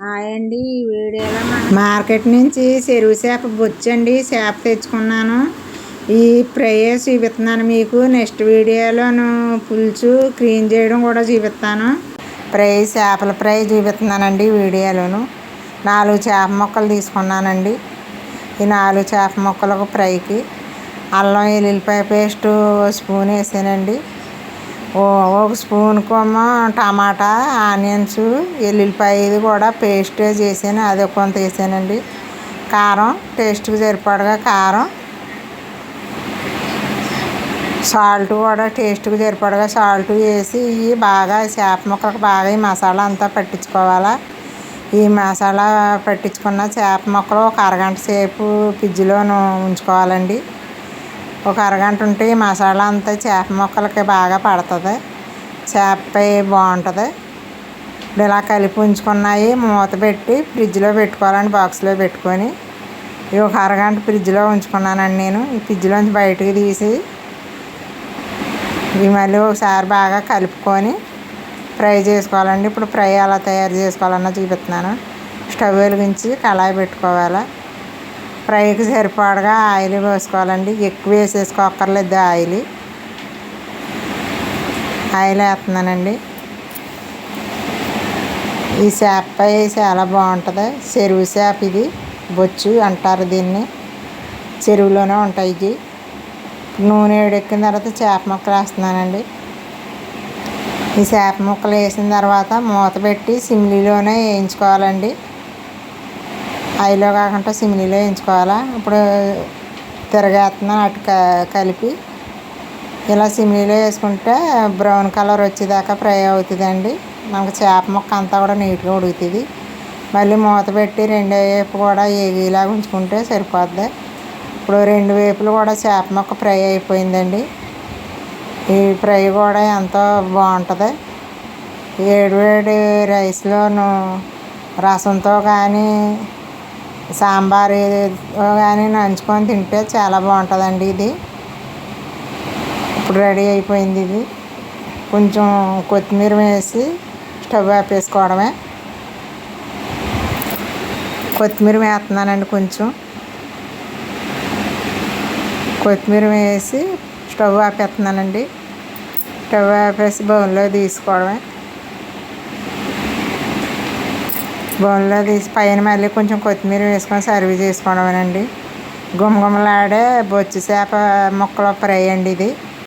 Hi అండి. ఈ వీడియోలో మార్కెట్ నుంచి చెరువు చేప బొచ్చండి చేప తెచ్చుకున్నాను. ఈ ఫ్రై చూపిస్తున్నాను మీకు. నెక్స్ట్ వీడియోలోను పులుసు క్లీన్ చేయడం కూడా చూపిస్తాను. చేపల ఫ్రై చూపిస్తున్నానండి వీడియోలోను. 4 చేప ముక్కలు తీసుకున్నానండి. ఈ 4 చేప ముక్కలకు ఫ్రైకి అల్లం వెల్లుల్లిపాయ పేస్ట్ స్పూన్ వేసానండి. ఒక స్పూన్కేమో టమాటా, ఆనియన్స్, వెల్లుల్లిపాయ ఇది కూడా పేస్ట్ చేసాను, అది కొంత వేసానండి. కారం టేస్ట్కి సరిపడగా కారం, సాల్ట్ కూడా టేస్ట్కి సరిపడగా సాల్ట్ వేసి ఇవి బాగా చేప ముక్కలకు బాగా ఈ మసాలా అంతా పట్టించుకోవాలా. ఈ మసాలా పట్టించుకున్న చేప ముక్కలు ఒక అరగంట సేపు ఫ్రిడ్జ్లోనూ ఉంచుకోవాలండి. ఒక అరగంట ఉంటే ఈ మసాలా అంతా చేప ముక్కలకి బాగా పడుతుంది, చేప ఫ్రై బాగుంటుంది. ఇప్పుడు ఇలా కలిపి ఉంచుకున్నాయి మూత పెట్టి ఫ్రిడ్జ్లో పెట్టుకోవాలండి. బాక్స్లో పెట్టుకొని ఇవి ఒక అరగంట ఫ్రిడ్జ్లో ఉంచుకున్నానండి నేను. ఈ ఫ్రిడ్జ్లోంచి బయటకు తీసి ఇవి మళ్ళీ ఒకసారి బాగా కలుపుకొని ఫ్రై చేసుకోవాలండి. ఇప్పుడు ఫ్రై ఎలా తయారు చేసుకోవాలన్నా చూపిస్తున్నాను. స్టవ్ వెలిగించి కళాయి పెట్టుకోవాలి. ఫ్రైకి సరిపడగా ఆయిల్ పోసుకోవాలండి. ఎక్కువ వేసేసుకోక్కర్లేదు ఆయిల్ వేస్తున్నానండి. ఈ చేప ఫ్రై చాలా బాగుంటుంది. చెరువు చేప ఇది బొచ్చు అంటారు దీన్ని. చెరువులోనే ఉంటాయి ఇవి. నూనె వేడెక్కిన తర్వాత చేప ముక్కలు వేస్తున్నానండి. ఈ చేప ముక్కలు వేసిన తర్వాత మూత పెట్టి సిమ్లీలోనే వేయించుకోవాలండి. హైలో కాకుండా సిమ్లీలో వేయించుకోవాలా. ఇప్పుడు తిరగేస్తున్నాను అటు కలిపి. ఇలా సిమ్లీలో వేసుకుంటే బ్రౌన్ కలర్ వచ్చేదాకా ఫ్రై అవుతుందండి. మనకు చేప ముక్క అంతా కూడా నీట్గా ఉడుకుతుంది. మళ్ళీ మూత పెట్టి రెండో వైపు కూడా ఏగేలాగా ఉంచుకుంటే సరిపోద్ది. ఇప్పుడు 2 వైపులు కూడా చేప ముక్క ఫ్రై అయిపోయిందండి. ఈ ఫ్రై కూడా ఎంతో బాగుంటుంది. వేడి రైస్లోను రసంతో కానీ సాంబార్ కానీ నంచుకొని తింటే చాలా బాగుంటుందండి ఇది. ఇప్పుడు రెడీ అయిపోయింది ఇది. కొంచెం కొత్తిమీర వేసి స్టవ్ ఆపేసుకోవడమే. కొత్తిమీర వేస్తున్నానండి. కొంచెం కొత్తిమీర వేసి స్టవ్ ఆపేస్తున్నానండి. స్టవ్ ఆపేసి బౌల్లో తీసుకోవడమే. బౌల్లో తీసి పైన మళ్ళీ కొంచెం కొత్తిమీర వేసుకొని సర్వ్ చేసుకోవడమేనండి. గుమగుమలాడే బొచ్చు చేప ముక్కల ఫ్రై అండి ఇది.